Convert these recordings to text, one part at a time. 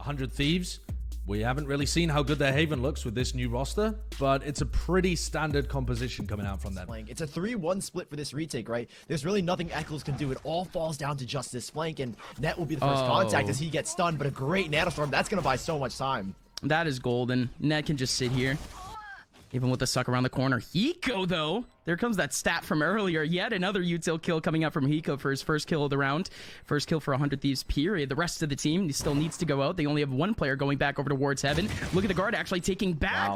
100 Thieves. We haven't really seen how good their Haven looks with this new roster, but it's a pretty standard composition coming out from them. It's a 3-1 split for this retake, right? There's really nothing Eccles can do. It all falls down to just this flank, and Net will be the first contact as he gets stunned, but a great Nanostorm, that's going to buy so much time. That is golden. Net can just sit here. Even with the suck around the corner. Hiko, though. There comes that stat from earlier. Yet another util kill coming up from Hiko for his first kill of the round. First kill for 100 Thieves, period. The rest of the team still needs to go out. They only have one player going back over towards Heaven. Look at the guard actually taking back.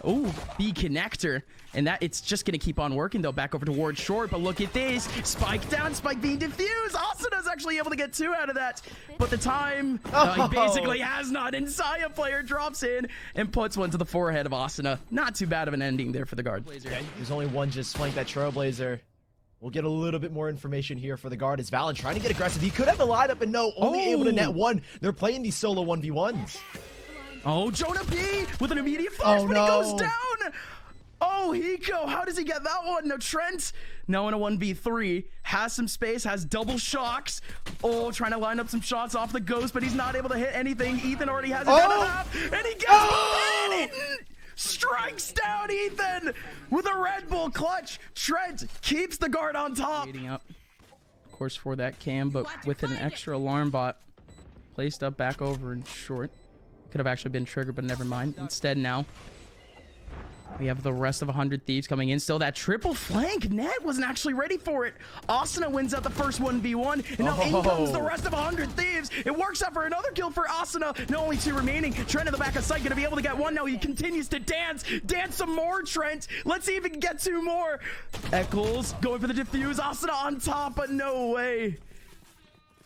Wow. Oh, B connector. And that it's just going to keep on working, though, back over towards short. But look at this. Spike down, Spike being diffused. Asuna's actually able to get 2 out of that. But the time, he basically has not. And Sayaplayer drops in and puts one to the forehead of Asuna. Not too bad of an ending there for the guard. Yeah, there's only one just flank that Trailblazer. We'll get a little bit more information here for the guard. Is valyn trying to get aggressive? He could have the lineup, and no, only able to net 1. They're playing these solo 1v1s. Oh, JonahP with an immediate flash, but he goes down. Oh, Hiko, how does he get that one? No, Trent, now in a 1v3, has some space, has double shocks. Oh, trying to line up some shots off the ghost, but he's not able to hit anything. Ethan already has it down a half, and he gets it. Strikes down Ethan with a Red Bull clutch. Trent keeps the guard on top. Waiting up, of course, for that cam, but with an extra alarm bot placed up back over in short. Could have actually been triggered, but never mind. Instead, now we have the rest of 100 Thieves coming in. Still that triple flank. Net wasn't actually ready for it. Asuna wins out the first 1v1. And now in comes the rest of 100 Thieves. It works out for another kill for Asuna. No, only 2 remaining. Trent in the back of sight going to be able to get 1. Now he continues to dance. Dance some more, Trent. Let's see if he can get 2 more. Eccles going for the defuse. Asuna on top, but no way.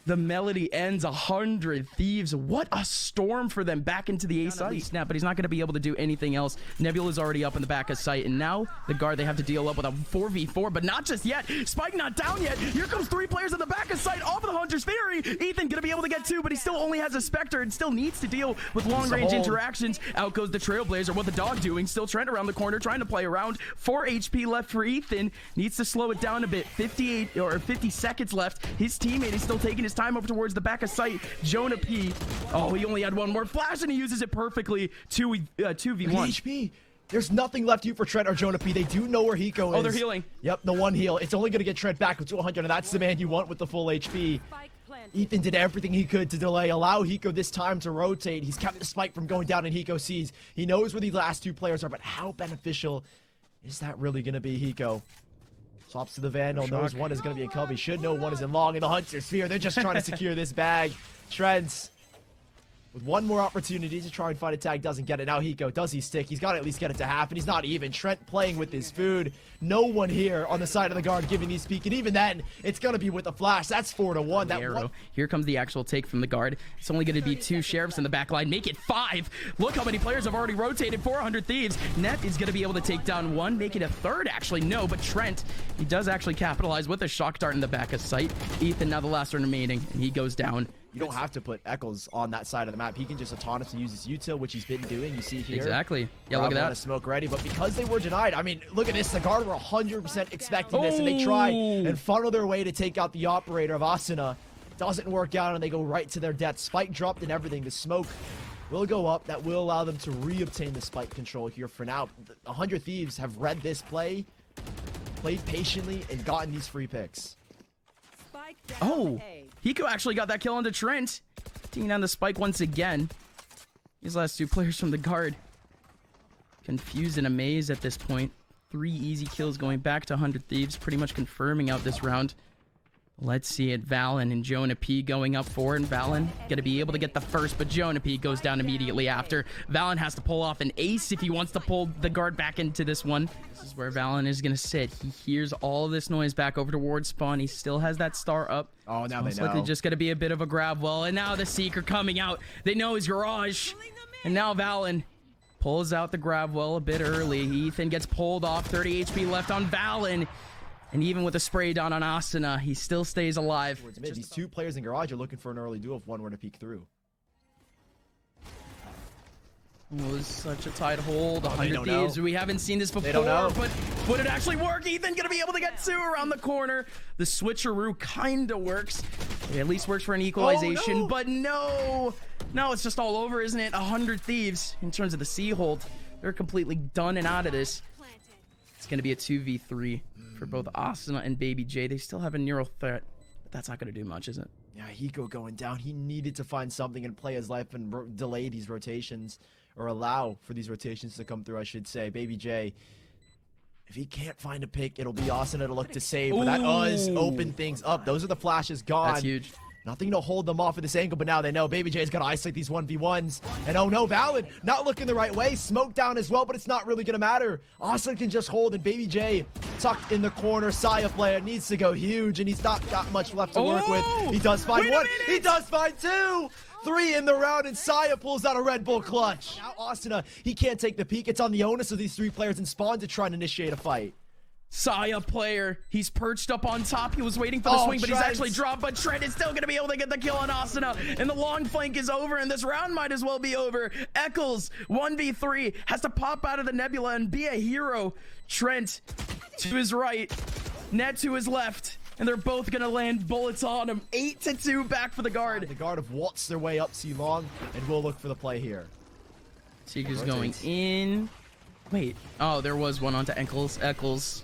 The melody ends. 100 Thieves. What a storm for them back into the A site. Snap, but he's not going to be able to do anything else. Nebula's already up in the back of sight, and now the guard, they have to deal up with a 4v4, but not just yet. Spike not down yet. Here comes 3 players in the back of sight off of the Hunter's Theory. Ethan going to be able to get 2, but he still only has a Spectre and still needs to deal with long-range interactions. Out goes the Trailblazer. What the dog doing? Still Trent around the corner, trying to play around. 4 HP left for Ethan. Needs to slow it down a bit. 58 or 50 seconds left. His teammate is still taking his time over towards the back of sight. JonahP. Oh, he only had 1 more flash and he uses it perfectly. 2v1. HP. There's nothing left here for Trent or JonahP. They do know where Hiko is. Oh, they're healing. Yep, the 1 heal. It's only going to get Trent back to 100, and that's the man you want with the full HP. Ethan did everything he could to delay, allow Hiko this time to rotate. He's kept the spike from going down, and Hiko sees. He knows where these last 2 players are, but how beneficial is that really going to be, Hiko? Swaps to the Vandal, knows 1 is going to be a Cub. He should know 1 is in long in the Hunter Sphere. They're just trying to secure this bag. Trent, with 1 more opportunity to try and find a tag, doesn't get it. Now Hiko, does he stick? He's got to at least get it to half, and he's not even. Trent playing with his food. No one here on the side of the guard giving these peek, and even then, it's going to be with the flash. That's 4-1. That arrow. Here comes the actual take from the guard. It's only going to be 2 sheriffs in the back line. Make it 5. Look how many players have already rotated. 400 Thieves. Net is going to be able to take down 1. Make it a 3rd, actually. No, but Trent, he does actually capitalize with a shock dart in the back of sight. Ethan, now the last one remaining, and he goes down. You don't have to put Eccles on that side of the map. He can just autonomously use his util, which he's been doing. You see here. Exactly. Yeah, look at that. Smoke ready, but because they were denied, I mean, look at this. The guard were 100% expecting this, and they try and funnel their way to take out the operator of Asuna. Doesn't work out, and they go right to their death. Spike dropped and everything. The smoke will go up. That will allow them to re-obtain the spike control here for now. 100 Thieves have read this play, played patiently, and gotten these free picks. Oh, Hiko actually got that kill onto Trent. Taking down the spike once again. These last 2 players from the guard. Confused and amazed at this point. 3 easy kills going back to 100 Thieves. Pretty much confirming out this round. Let's see it. valyn and JonahP going up for it. And valyn going to be able to get the first, but JonahP goes down immediately after. valyn has to pull off an ace if he wants to pull the guard back into this one. This is where valyn is going to sit. He hears all this noise back over towards spawn. He still has that star up. Oh, now they know. Likely just going to be a bit of a grab well. And now the Seeker coming out. They know his garage. And now valyn pulls out the grab well a bit early. Ethan gets pulled off. 30 HP left on valyn. And even with a spray down on Asuna, he still stays alive. These 2 players in garage are looking for an early duel if 1 were to peek through. It was such a tight hold. 100 Thieves. We haven't seen this before, but would it actually work? Ethan gonna be able to get 2 around the corner. The switcheroo kinda works. It at least works for an equalization, but no. Now it's just all over, isn't it? 100 Thieves in terms of the C-hold. They're completely done and out of this. It's going to be a 2v3 for both Asuna and BabyJ. They still have a neural threat, but that's not going to do much, is it? Yeah, Hiko going down. He needed to find something and play his life and delay these rotations, or allow for these rotations to come through, I should say. BabyJ, if he can't find a pick, it'll be Asuna to look to save, but that does open things up. Those are the flashes gone. That's huge. Nothing to hold them off at this angle, but now they know BabyJ's got to isolate these 1v1s. And oh no, valyn not looking the right way. Smoke down as well, but it's not really going to matter. Asuna can just hold, and BabyJ tucked in the corner. Sayaplayer needs to go huge, and he's not got much left to work with. He does find one. He does find two. 3 in the round, and Saya pulls out a Red Bull clutch. Now Asuna, he can't take the peek. It's on the onus of these 3 players and Spawn to try and initiate a fight. Sayaplayer, he's perched up on top. He was waiting for the swing, but he's actually dropped. But Trent is still going to be able to get the kill on Asuna. And the long flank is over, and this round might as well be over. Eccles, 1v3, has to pop out of the nebula and be a hero. Trent to his right, Net to his left. And they're both going to land bullets on him. 8-2 back for the guard. The guard have waltzed their way up C-long, and we'll look for the play here. Seeker's going in. Wait. Oh, there was one onto Eccles. Eccles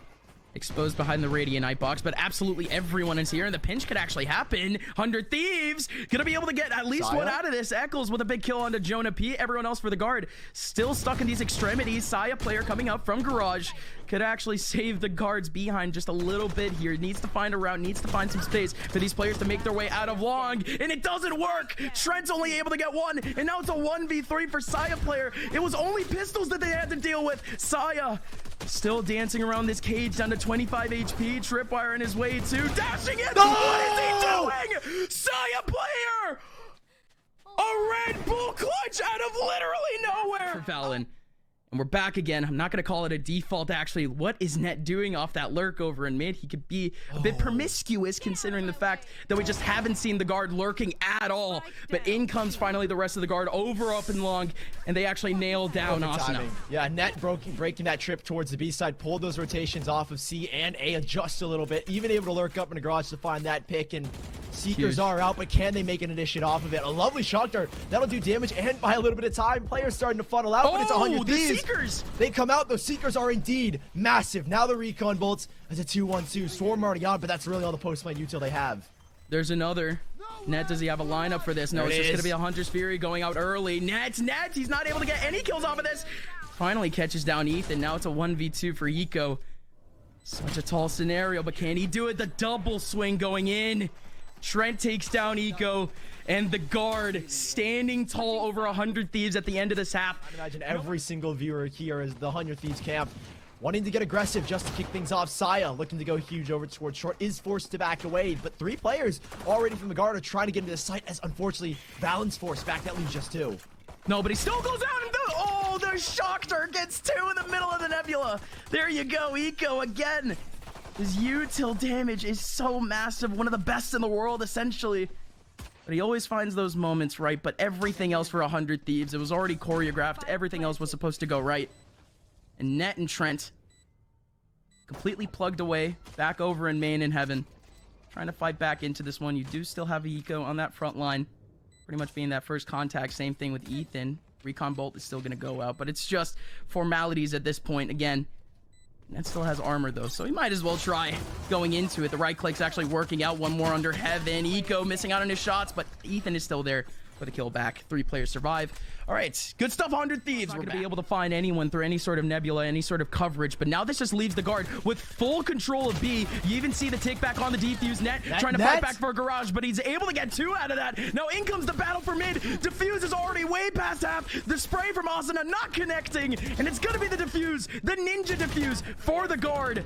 exposed behind the Radiant box, but absolutely everyone is here, and the pinch could actually happen. 100 Thieves gonna be able to get at least one out of this. Eccles with a big kill onto JonahP. Everyone else for the guard still stuck in these extremities. Sayaplayer coming up from garage could actually save the guards behind just a little bit here. Needs to find a route, needs to find some space for these players to make their way out of long, and it doesn't work. Trent's only able to get one, and now it's a 1v3 for Sayaplayer. It was only pistols that they had to deal with. Saya still dancing around this cage down to 25 HP. Tripwire in his way too. Dashing in! No! What is he doing? Sayaplayer! A Red Bull clutch out of literally nowhere! For valyn. And we're back again. I'm not going to call it a default, actually. What is Net doing off that lurk over in mid? He could be a bit promiscuous, considering the fact that we just haven't seen the guard lurking at all. But in comes finally the rest of the guard over up and long, and they actually nail down Asuna. Yeah, Net breaking that trip towards the B side, pulled those rotations off of C and A, adjust a little bit, even able to lurk up in the garage to find that pick, and Seekers are out, but can they make an initiate off of it? A lovely shock dart. That'll do damage, and by a little bit of time, players starting to funnel out, but it's 100 Thieves. Seekers! They come out. Those Seekers are indeed massive. Now the recon bolts as a 2-1-2. Swarm already on, but that's really all the post-fight util they have. There's another. Net, does he have a lineup for this? No, it's just going to be a Hunter's Fury going out early. Net, he's not able to get any kills off of this. Finally catches down Ethan. Now it's a 1v2 for Hiko. Such a tall scenario, but can he do it? The double swing going in. Trent takes down Hiko, and the guard standing tall over 100 Thieves at the end of this half. I imagine every single viewer here is the 100 Thieves camp, wanting to get aggressive just to kick things off. Saya looking to go huge over towards short, is forced to back away, but 3 players already from the guard are trying to get into the site, as unfortunately valyn's forced back. That leaves just 2. No, but he still goes out and oh, the shock dart gets 2 in the middle of the nebula. There you go, Hiko again. His util damage is so massive, one of the best in the world, essentially. But he always finds those moments right, but everything else for 100 Thieves, it was already choreographed. Everything else was supposed to go right. And Net and Trent completely plugged away, back over in main in heaven. Trying to fight back into this one. You do still have Hiko on that front line. Pretty much being that first contact. Same thing with Ethan. Recon Bolt is still going to go out, but it's just formalities at this point. Again, Net still has armor though, so he might as well try going into it. The right click's actually working out. One more under heaven. Hiko missing out on his shots, but Ethan is still there for the kill back. 3 players survive. All right, good stuff, 100 Thieves. We're going to be able to find anyone through any sort of nebula, any sort of coverage, but now this just leaves the guard with full control of B. You even see the take back on the defuse. Net trying to fight back for a garage, but he's able to get 2 out of that. Now in comes the battle for mid. Defuse is already way past half. The spray from Asuna not connecting, and it's going to be the defuse, the ninja defuse for the guard.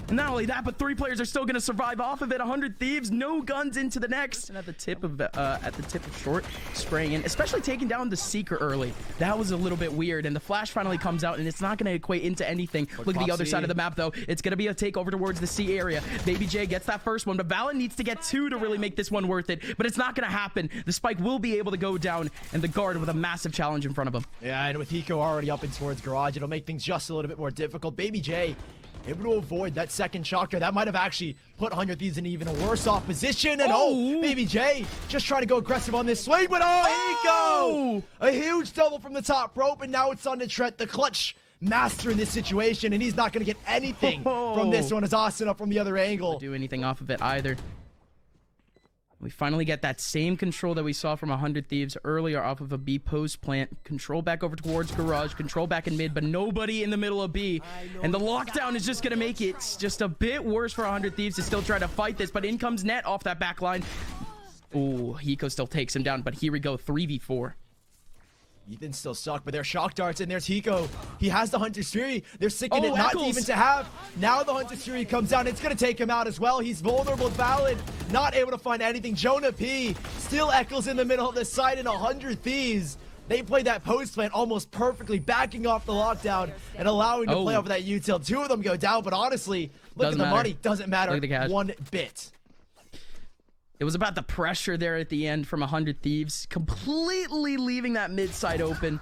And not only that, but 3 players are still going to survive off of it. 100 Thieves, no guns into the next. And at the tip of short, spraying in, especially taking down the Seeker early. That was a little bit weird. And the flash finally comes out, and it's not going to equate into anything. Look at the other side of the map, though. It's going to be a takeover towards the C area. BabyJ gets that first one, but valyn needs to get 2 to really make this one worth it. But it's not going to happen. The spike will be able to go down, and the guard with a massive challenge in front of him. Yeah, and with Hiko already up and towards garage, it'll make things just a little bit more difficult. BabyJ, able to avoid that second shocker. That might have actually put 100 Thieves in even a worse off position. And BabyJ just trying to go aggressive on this swing, but Hiko! A huge double from the top rope, and now it's on to Trent, the clutch master in this situation, and he's not going to get anything from this one as Asuna from the other angle. Do anything off of it either. We finally get that same control that we saw from 100 Thieves earlier off of a B post plant. Control back over towards garage, control back in mid, but nobody in the middle of B. And the lockdown is just going to make it just a bit worse for 100 Thieves to still try to fight this, but in comes Net off that back line. Oh, Hiko still takes him down, but here we go, 3v4. Ethan's still stuck, but there's shock darts, and there's Hiko. He has the Hunter's Fury. They're sicking it not even to have. Now the Hunter's Fury comes down. It's going to take him out as well. He's vulnerable with valyn. Not able to find anything. JonahP still Eccles in the middle of the site, and 100 Thieves. They played that post plant almost perfectly, backing off the lockdown and allowing to play over that util. Two of them go down, but honestly, look at the money. Doesn't matter one bit. It was about the pressure there at the end from 100 Thieves, completely leaving that mid side open.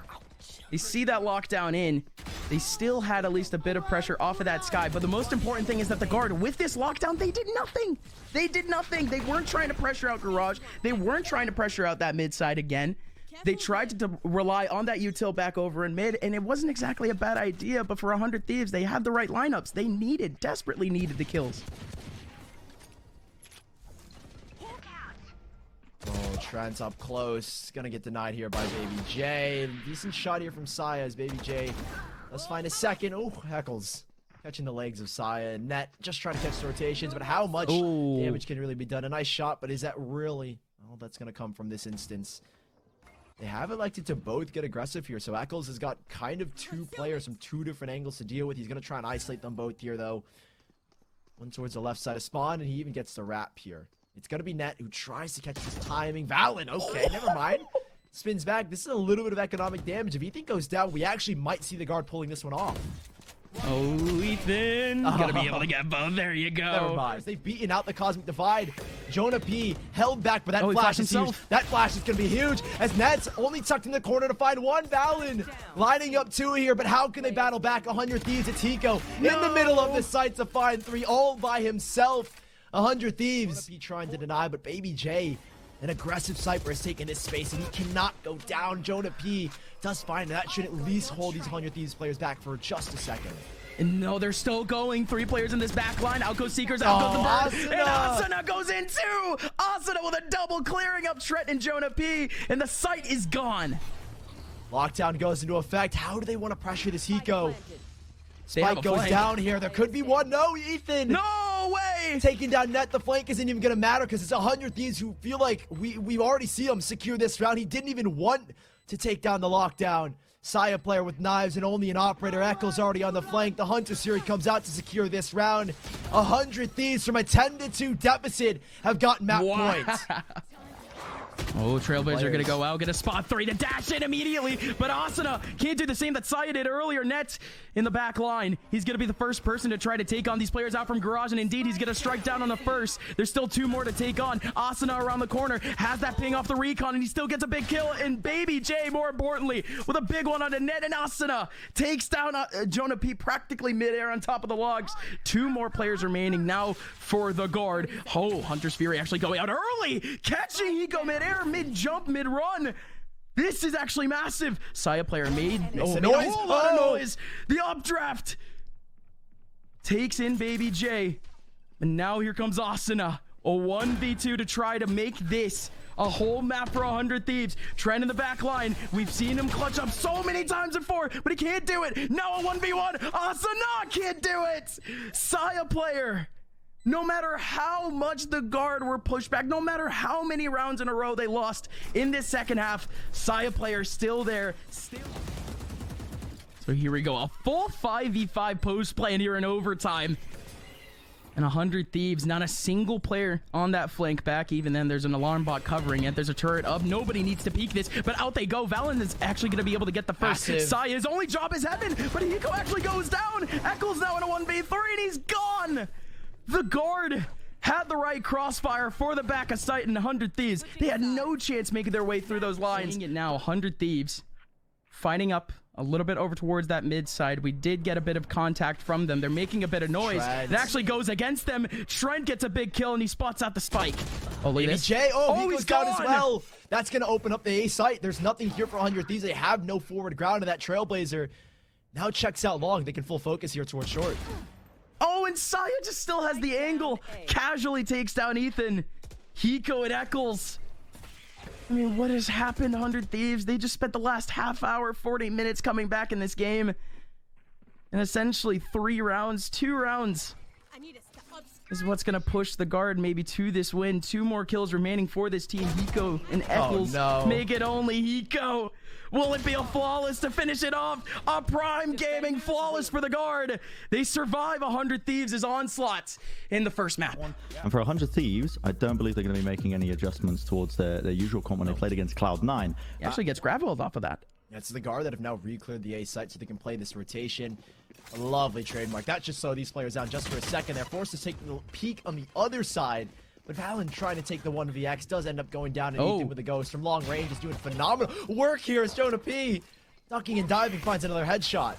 They see that lockdown in. They still had at least a bit of pressure off of that sky, but the most important thing is that the guard, with this lockdown, they did nothing. They did nothing. They weren't trying to pressure out garage. They weren't trying to pressure out that mid side again. They tried to rely on that util back over in mid, and it wasn't exactly a bad idea, but for 100 Thieves, they had the right lineups. They desperately needed the kills. Oh, Trent's up close. Gonna get denied here by BabyJ. Decent shot here from Saya as BabyJ. Let's find a second. Oh, Heckles catching the legs of Saya. Net just trying to catch the rotations, but how much damage can really be done? A nice shot, but is that really all that's gonna come from this instance? They have elected to both get aggressive here, so Eccles has got kind of two players from two different angles to deal with. He's gonna try and isolate them both here, though. One towards the left side of spawn, and he even gets the wrap here. It's going to be Net who tries to catch his timing. valyn, okay, never mind. Spins back. This is a little bit of economic damage. If Ethan goes down, we actually might see the guard pulling this one off. Oh, Ethan. Gonna be able to get both. There you go. Never mind. They've beaten out the Cosmic Divide. JonahP held back, but that flash is huge. That flash is going to be huge as Net's only tucked in the corner to find one. valyn lining up two here, but how can they battle back 100 Thieves? It's Hiko in the middle of the site to find three all by himself. 100 Thieves. JonahP trying to deny, but BabyJ, an aggressive sniper, has taken this space, and he cannot go down. JonahP does find that should at least hold these 100 Thieves players back for just a second. And no, they're still going. Three players in this back line. Out goes Seekers, out goes the Bird. And Asuna goes in too. Asuna with a double clearing up Trent and JonahP, and the site is gone. Lockdown goes into effect. How do they want to pressure this Hiko? Spike goes down here. There could be one. No, Ethan. No way. Taking down Net. The flank isn't even going to matter because it's 100 Thieves who feel like we already see him secure this round. He didn't even want to take down the lockdown. Sayaplayer with knives and only an operator. Eccles already on the flank. The Hunter Series comes out to secure this round. 100 Thieves from a 10-2 deficit have gotten map points. Oh, Trailblazer gonna go out, get a spot three to dash in immediately, but Asuna can't do the same that Saya did earlier. Net in the back line. He's gonna be the first person to try to take on these players out from garage, and indeed he's gonna strike down on the first. There's still two more to take on. Asuna around the corner has that ping off the recon, and he still gets a big kill, and BabyJ, more importantly, with a big one on the Net, and Asuna takes down JonahP practically midair on top of the logs. Two more players remaining now for the guard. Oh, Hunter's Fury actually going out early, catching Hiko midair, mid-jump, mid-run. This is actually massive. Sayaplayer made a whole lot of noise. The updraft takes in BabyJ. And now here comes Asuna. A 1v2 to try to make this a whole map for 100 Thieves. Trent in the back line. We've seen him clutch up so many times before, but he can't do it. Now a 1v1. Asuna can't do it. Sayaplayer. No matter how much the guard were pushed back, no matter how many rounds in a row they lost in this second half, Sayaplayer still there. So here we go. A full 5v5 post play here in overtime. And 100 Thieves, not a single player on that flank back. Even then, there's an alarm bot covering it. There's a turret up. Nobody needs to peek this, but out they go. valyn is actually going to be able to get the first. Saya's only job is heaven, but Hiko actually goes down. Eccles now in a 1v3, and he's gone. The guard had the right crossfire for the back of sight, and 100 Thieves, they had no chance making their way through those lines. It now 100 Thieves fighting up a little bit over towards that mid side. We did get a bit of contact from them. They're making a bit of noise. Trent. It actually goes against them. Trent gets a big kill, and he spots out the spike. Oh, look at this. BabyJ, oh, he's he's down as gone. well. That's going to open up the A site. There's nothing here for 100 Thieves. They have no forward ground, and that Trailblazer now checks out long. They can full focus here towards short. Oh, and Saya just still has the angle. Casually takes down Ethan. Hiko and Eccles. I mean, what has happened to 100 Thieves? They just spent the last half hour, 40 minutes coming back in this game. And essentially 3 rounds, 2 rounds is what's going to push the guard maybe to this win. 2 more kills remaining for this team. Hiko and Eccles make it only. Hiko, will it be a flawless to finish it off? A prime gaming flawless for the guard. They survive 100 Thieves' onslaught in the first map. And for 100 Thieves, I don't believe they're going to be making any adjustments towards their usual comp when they played against Cloud9. He actually gets grab-wheeled off of that. It's the guard that have now re-cleared the A site so they can play this rotation. A lovely trademark. That just slowed these players down just for a second. They're forced to take the peek on the other side. But valyn trying to take the 1vx does end up going down, and Ethan with the ghost from long range is doing phenomenal work here as JonahP ducking and diving finds another headshot.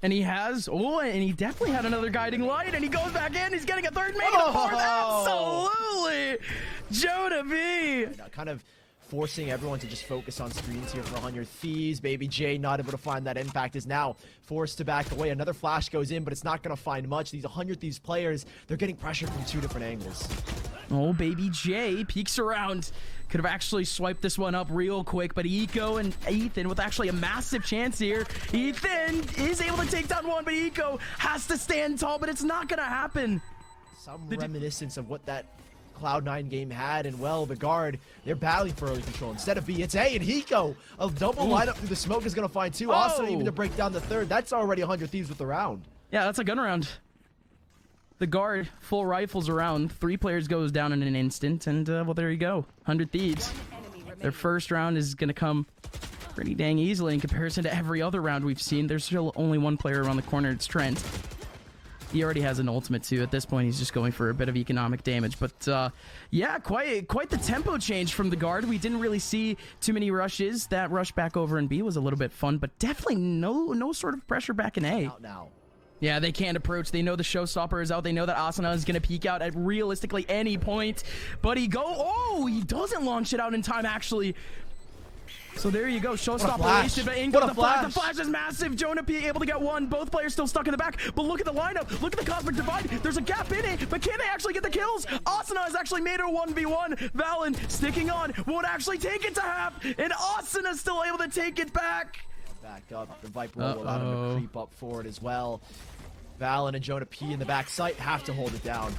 And he has, and he definitely had another guiding light, and he goes back in, he's getting a third, making a fourth, absolutely! JonahP! Kind of forcing everyone to just focus on screens here for 100 Thieves. BabyJ not able to find that impact, is now forced to back away. Another flash goes in, but it's not going to find much. These 100 Thieves players, they're getting pressure from 2 different angles. Oh, BabyJ peeks around. Could have actually swiped this one up real quick, but Hiko and Ethan with actually a massive chance here. Ethan is able to take down one, but Hiko has to stand tall, but it's not going to happen. Some reminiscence of what that Cloud9 game had, and well, the guard, they're battling for early control. Instead of B, it's A, and Hiko, a double lineup through the smoke is going to find 2. Asuna even to break down the third. That's already 100 Thieves with the round. Yeah, that's a gun round. The guard, full rifles around. 3 players goes down in an instant, and well, there you go. 100 Thieves. Their first round is going to come pretty dang easily in comparison to every other round we've seen. There's still only 1 player around the corner. It's Trent. He already has an ultimate too. At this point, he's just going for a bit of economic damage. But yeah, quite the tempo change from the guard. We didn't really see too many rushes. That rush back over in B was a little bit fun, but definitely no sort of pressure back in A. Out now. Yeah, they can't approach. They know the showstopper is out. They know that Asuna is going to peek out at realistically any point. But he doesn't launch it out in time, actually. So there you go. Showstopper wasted, but in goes the flash. The flash is massive. JonahP able to get 1. Both players still stuck in the back. But look at the lineup. Look at the Cosmic Divide. There's a gap in it, but can they actually get the kills? Asuna has actually made it a 1v1. valyn sticking on. Won't actually take it to half. And Asuna still able to take it back. Back up. The Viper will allow him to creep up forward as well. valyn and JonahP in the back site have to hold it down.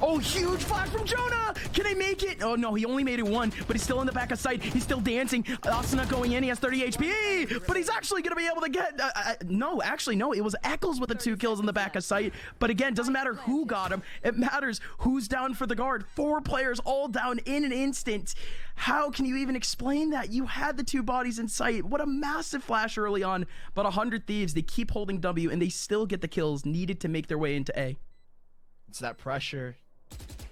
Oh, huge flash from Jonah! Can they make it? Oh no, he only made it 1, but he's still in the back of sight. He's still dancing. Asuna going in, he has 30 HP, but he's actually gonna be able to get, no, it was Eccles with the 2 kills in the back of sight. But again, doesn't matter who got him, it matters who's down for the guard. 4 players all down in an instant. How can you even explain that? You had the 2 bodies in sight. What a massive flash early on, but 100 Thieves, they keep holding W and they still get the kills needed to make their way into A. It's that pressure.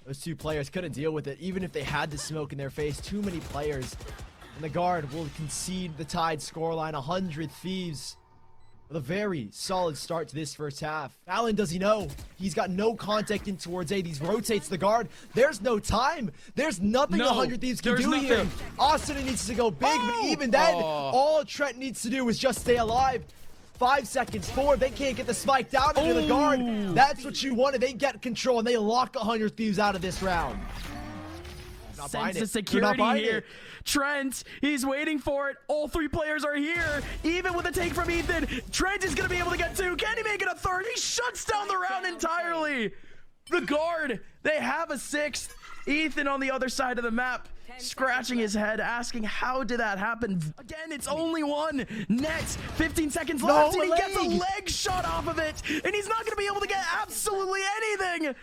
Those 2 players couldn't deal with it, even if they had the smoke in their face. Too many players. And the guard will concede the tied scoreline. 100 Thieves with a very solid start to this first half. valyn, does he know? He's got no contact in towards A. These rotates the guard. There's no time. There's nothing 100 Thieves can do here. Asuna needs to go big, but even then, all Trent needs to do is just stay alive. 5 seconds, 4, they can't get the spike down into the guard. That's what you wanted. They get control and they lock 100 Thieves out of this round. Sense of security here. Trent, he's waiting for it. All 3 players are here. Even with a take from Ethan, Trent is going to be able to get 2. Can he make it a 3rd? He shuts down the round entirely. The guard, they have a 6th. Ethan on the other side of the map, scratching his head, asking how did that happen? Again, it's only 1 net. 15 seconds left, and he gets a leg shot off of it, and he's not going to be able to get absolutely anything.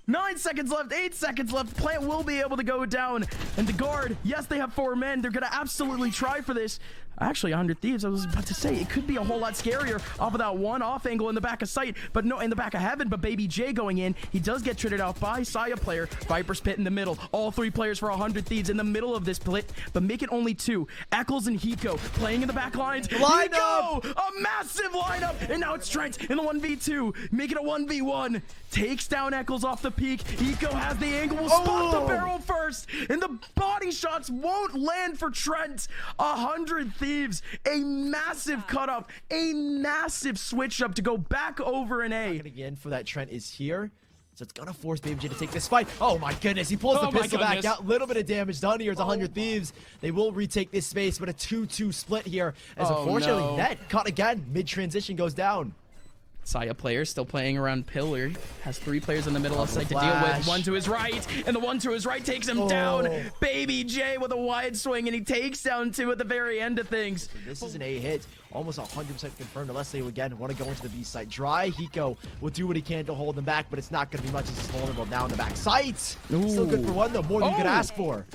9 seconds left, 8 seconds left. Plant will be able to go down, and the guard, yes, they have 4 men. They're going to absolutely try for this. Actually, 100 Thieves, I was about to say, it could be a whole lot scarier off of that one off angle in the back of sight, but no, in the back of heaven, but BabyJ going in. He does get traded out by Sayaplayer. Viper's Pit in the middle. All 3 players for 100 Thieves in the middle of this split, but make it only 2. Eccles and Hiko playing in the back lines. Hiko, a massive lineup, and now it's Trent in the 1v2. Make it a 1v1. Takes down Eccles off the peak. Hiko has the angle, will spot the barrel first, and the body shots won't land for Trent. 100 Thieves, a massive cutoff, a massive switch up to go back over an A. Again for that Trent is here. So it's gonna force BabyJ to take this fight. Oh my goodness, he pulls the pistol back out. Little bit of damage done here. It's 100 Thieves. They will retake this space, but a 2-2 split here. As unfortunately, Net caught again. Mid-transition goes down. Sayaplayer still playing around pillar. Has 3 players in the middle of sight to deal with. One to his right, and the one to his right takes him down. BabyJ with a wide swing, and he takes down 2 at the very end of things. So this is an A hit. Almost 100% confirmed, unless they again want to go into the B site. Dry Hiko will do what he can to hold them back, but it's not going to be much as he's vulnerable now in the back site. Still good for 1 though, more than you could ask for.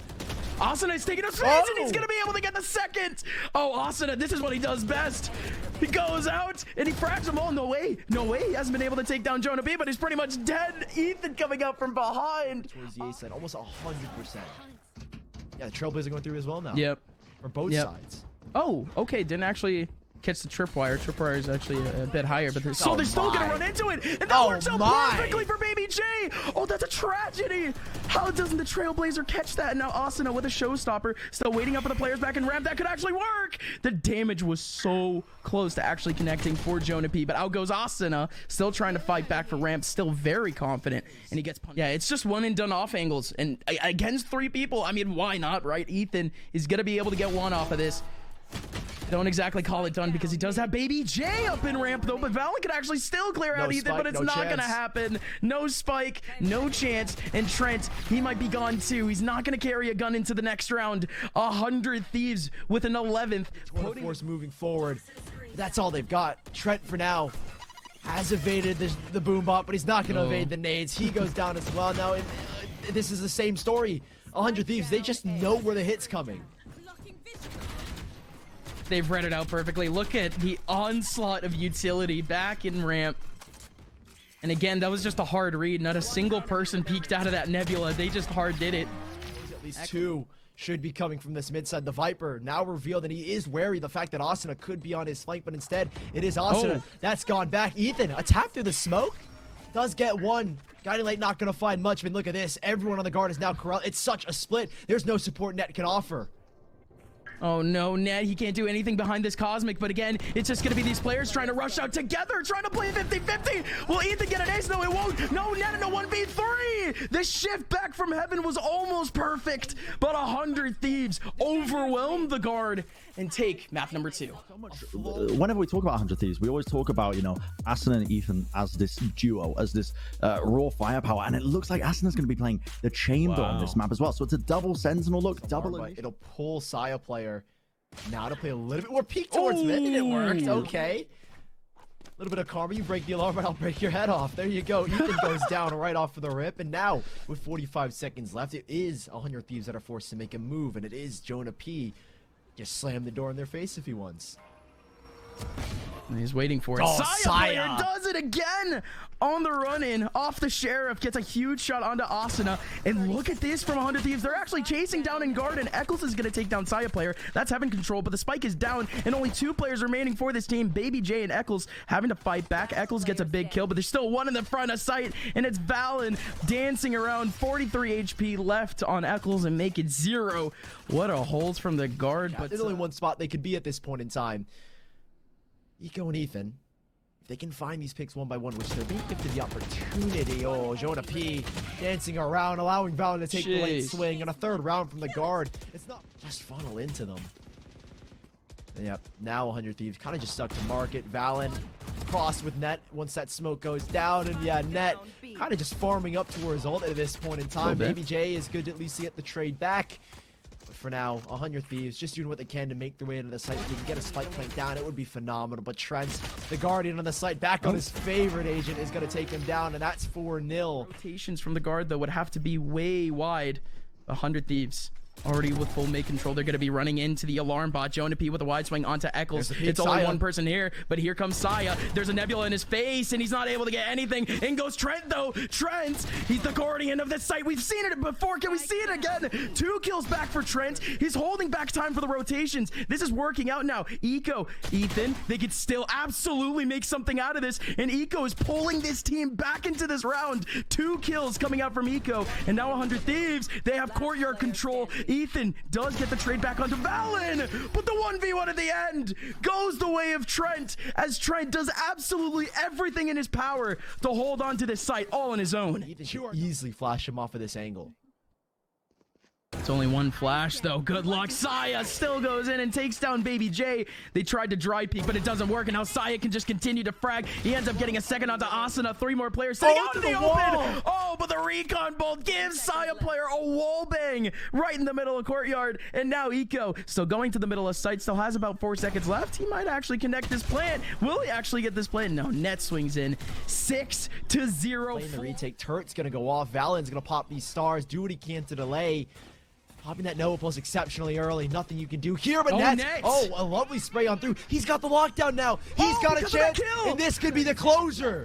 Asuna is taking a space, and he's going to be able to get the second. Oh, Asuna, this is what he does best. He goes out, and he frags them all. No way. No way. He hasn't been able to take down JonahP, but he's pretty much dead. Ethan coming up from behind. Towards the A side, almost 100%. Yeah, the Trailblazer going through as well now. Yep. For both sides. Oh, okay. Didn't actually catch the tripwire. Tripwire is actually a bit higher, but they're still going to run into it. And that works out perfectly for BabyJ. Oh, that's a tragedy. How doesn't the Trailblazer catch that? And now Asuna with a showstopper, still waiting up for the players back in ramp. That could actually work. The damage was so close to actually connecting for JonahP, but out goes Asuna, still trying to fight back for ramp, still very confident, and he gets punched. Yeah, it's just one and done off angles, and against 3 people, I mean, why not, right? Ethan is going to be able to get 1 off of this. Don't exactly call it done because he does have BabyJ up in ramp though, but valyn could actually still clear out Ethan, but it's not gonna happen. No spike, no chance, and Trent, he might be gone too. He's not gonna carry a gun into the next round. 100 Thieves with an 11th. Force moving forward. That's all they've got. Trent for now has evaded the boom bot, but he's not gonna evade the nades. He goes down as well. Now this is the same story. 100 Thieves, they just know where the hit's coming. They've read it out perfectly. Look at the onslaught of utility back in ramp. And again, that was just a hard read. Not a single person peeked out of that nebula. They just hard did it. At least 2 should be coming from this mid side. The Viper now revealed, and he is wary the fact that Asuna could be on his flank, but instead it is Asuna. That's gone back. Ethan, a tap through the smoke. Does get 1. Guiding Light not going to find much, but look at this. Everyone on the guard is now corralled. It's such a split. There's no support Net can offer. Oh no, Net, he can't do anything behind this Cosmic, but again, it's just gonna be these players trying to rush out together, trying to play 50-50. Will Ethan get an ace? No, it won't. No, Net in a 1v3. The shift back from heaven was almost perfect, but 100 Thieves overwhelmed the guard and take map number 2. Whenever we talk about 100 Thieves, we always talk about, you know, Asuna and Ethan as this duo, as this raw firepower, and it looks like Asuna's going to be playing the chamber on this map as well. So it's a double sentinel look, double. It'll pull Sayaplayer now to play a little bit more peek towards mid, and it worked. Okay. A little bit of karma. You break the alarm, and I'll break your head off. There you go. Ethan goes down right off of the rip, and now with 45 seconds left, it is 100 Thieves that are forced to make a move, and it is JonahP. Just slam the door in their face if he wants. And he's waiting for it. Sayaplayer does it again on the run-in off the Sheriff, gets a huge shot onto Asuna, and look at this from 100 Thieves. They're actually chasing down in guard, and Eccles is going to take down Sayaplayer. That's having control, but the spike is down, and only 2 players remaining for this team. BabyJ and Eccles having to fight back. Eccles gets a big kill, but there's still 1 in the front of sight, and it's valyn dancing around. 43 HP left on Eccles and make it 0. What a hold from the guard. But there's only 1 spot they could be at this point in time. Hiko and Ethan, if they can find these picks 1 by 1, which they're being gifted the opportunity. Oh, JonahP dancing around, allowing valyn to take the late swing, and a 3rd round from the guard. It's not just funnel into them. And yep, now 100 Thieves kind of just stuck to market. valyn crossed with Net once that smoke goes down, and yeah, Net kind of just farming up towards ult at this point in time. BabyJ is good to at least get the trade back. For now, 100 Thieves just doing what they can to make their way into the site. If they can get a spike plank down, it would be phenomenal. But Trent, the Guardian on the site, back on his favorite agent, is going to take him down, and that's 4-0. Rotations from the guard, though, would have to be way wide. 100 Thieves Already with full mid control, they're going to be running into the alarm bot. JonahP with a wide swing onto Eccles. It's only one person here, but here comes Saya. There's a Nebula in his face, and he's not able to get anything. In goes Trent, though. Trent, he's the guardian of this site. We've seen it before. Can we see it again? 2 kills back for Trent. He's holding back time for the rotations. This is working out now. Hiko, Ethan, they could still absolutely make something out of this, and Hiko is pulling this team back into this round. 2 kills coming out from Hiko, and now 100 Thieves. They have courtyard control. Ethan does get the trade back onto valyn, but the 1v1 at the end goes the way of Trent, as Trent does absolutely everything in his power to hold on to this site all on his own. Ethan should easily flash him off of this angle. It's only one flash, though. Good luck. Saya still goes in and takes down BabyJ. They tried to dry peek, but it doesn't work, and now Saya can just continue to frag. He ends up getting a second onto Asuna. 3 more players sitting out in the open. Oh, but the recon bolt gives Sayaplayer a wall bang right in the middle of courtyard. And now Hiko, still going to the middle of site, still has about 4 seconds left. He might actually connect this plant. Will he actually get this plant? No, net swings in. 6-0. Playing the retake. Turret's going to go off. valyn's going to pop these stars, do what he can to delay. Popping that Nova Pulse exceptionally early. Nothing you can do here, but Nets. Oh, a lovely spray on through. He's got the lockdown now. He's got a chance, and this could be the closure.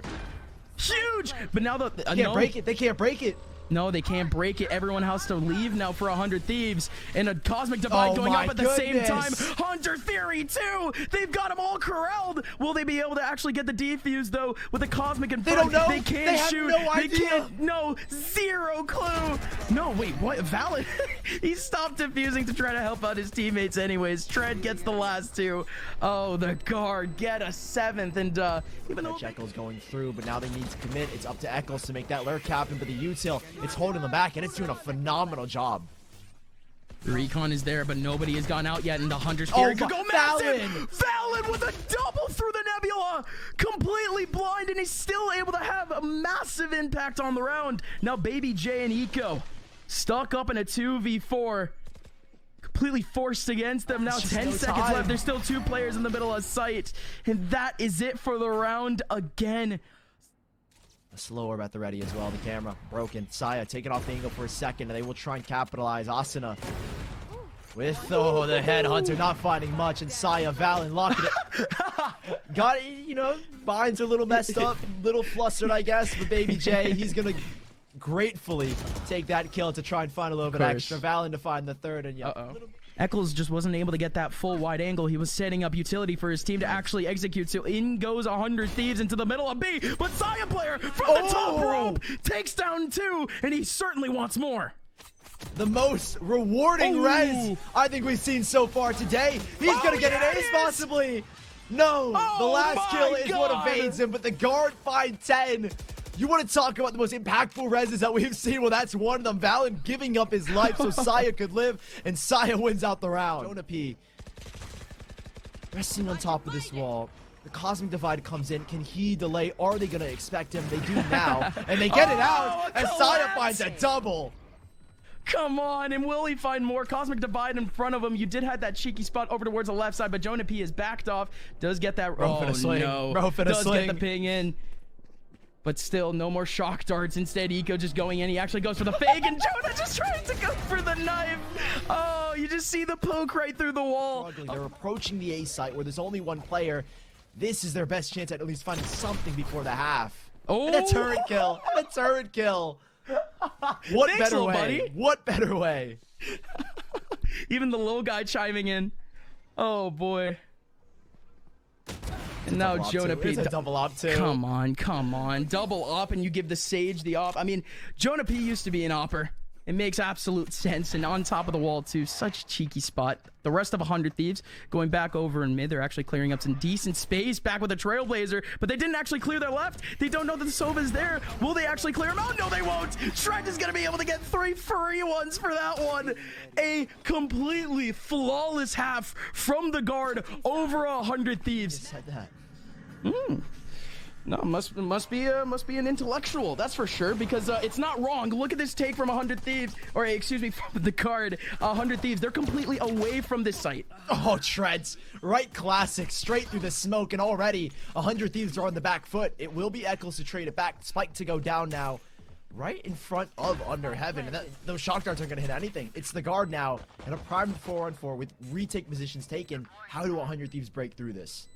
Huge! But now the they can't break it. They can't break it. No, they can't break it. Everyone has to leave now for 100 Thieves. And a Cosmic Divide going up at the same time. Hunter Theory, too. They've got them all corralled. Will they be able to actually get the defuse, though, with the Cosmic in front? They don't know. They can't shoot. Have no idea. They can't. No, 0 clue. No, wait, what? valyn? He stopped defusing to try to help out his teammates anyways. Trent gets the last 2. Oh, the guard get a 7th. And even though Eccles going through, but now they need to commit. It's up to Eccles to make that lurk happen, but the util, it's holding them back, and it's doing a phenomenal job. The recon is there, but nobody has gone out yet, and the Hunter's Theory could go massive. valyn with a double through the Nebula, completely blind, and he's still able to have a massive impact on the round. Now BabyJ and Hiko stuck up in a 2v4, completely forced against them. Now 10 seconds left. There's still 2 players in the middle of sight, and that is it for the round again. A slow orb at the ready as well. The camera broken. Saya taking off the angle for a second, and they will try and capitalize. Asuna with the headhunter, not finding much, and Saya, valyn locking it. Got it, you know, binds are a little messed up, little flustered, I guess, but BabyJ, he's gonna gratefully take that kill to try and find a little bit extra. valyn to find the 3rd, and yeah. Eccles just wasn't able to get that full wide angle. He was setting up utility for his team to actually execute. So in goes 100 Thieves into the middle of B. But Sayaplayer from the top rope takes down 2, and he certainly wants more. The most rewarding res I think we've seen so far today. He's gonna get an ace possibly. No, the last kill is what evades him, but the guard find 10. You want to talk about the most impactful reses that we've seen? Well, that's one of them. valyn giving up his life so Saya could live, and Saya wins out the round. JonahP resting on top of this wall. The Cosmic Divide comes in. Can he delay? Are they going to expect him? They do now, and they get it out, and Saya finds a double. Come on, and will he find more? Cosmic Divide in front of him. You did have that cheeky spot over towards the left side, but JonahP is backed off. Does get that. Does get the ping in. But still, no more shock darts. Instead, Hiko just going in. He actually goes for the fake, and Jonah just trying to go for the knife. Oh, you just see the poke right through the wall. They're approaching the A site where there's only 1 player. This is their best chance at least finding something before the half. Oh, and a turret kill. And a turret kill. What better way? Buddy. What better way? Even the little guy chiming in. Oh, boy. And now JonahP, double op too. Come on, double up, and you give the Sage the op. I mean, JonahP used to be an opper. It makes absolute sense, and on top of the wall too. Such a cheeky spot. The rest of 100 Thieves going back over in mid. They're actually clearing up some decent space back with a Trailblazer, but they didn't actually clear their left. They don't know that the Sova is there. Will they actually clear him out? No, they won't. Trent is going to be able to get 3 free ones for that one. A completely flawless half from the guard over 100 Thieves. Said that. No, must be an intellectual, that's for sure, because it's not wrong. Look at this take from 100 Thieves, or excuse me, from the card. 100 Thieves, they're completely away from this site. Oh, Trent, right classic, straight through the smoke, and already 100 Thieves are on the back foot. It will be Eccles to trade it back. Spike to go down now. right in front of Under Heaven, and those shock darts aren't going to hit anything. It's the guard now, and a primed 4-on-4 with retake positions taken. How do 100 Thieves break through this?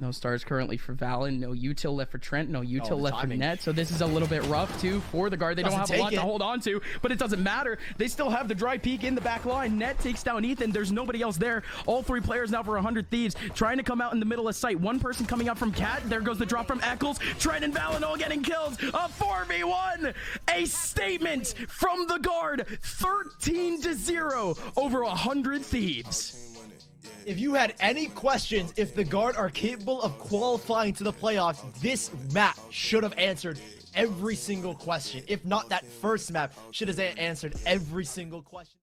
No stars currently for valyn. No util left for Trent. No util left timing. for Net. So this is a little bit rough too for the guard. They don't have a lot to hold on to, but it doesn't matter. They still have the dry peak in the back line. Net takes down Ethan. There's nobody else there. All three players now for 100 Thieves trying to come out in the middle of sight. One person coming out from Cat. There goes the drop from Eccles. Trent and valyn all getting kills. A 4v1. A statement from the guard. 13-0 over 100 Thieves. If you had any questions if the guard are capable of qualifying to the playoffs, this map should have answered every single question. If not, that first map should have answered every single question.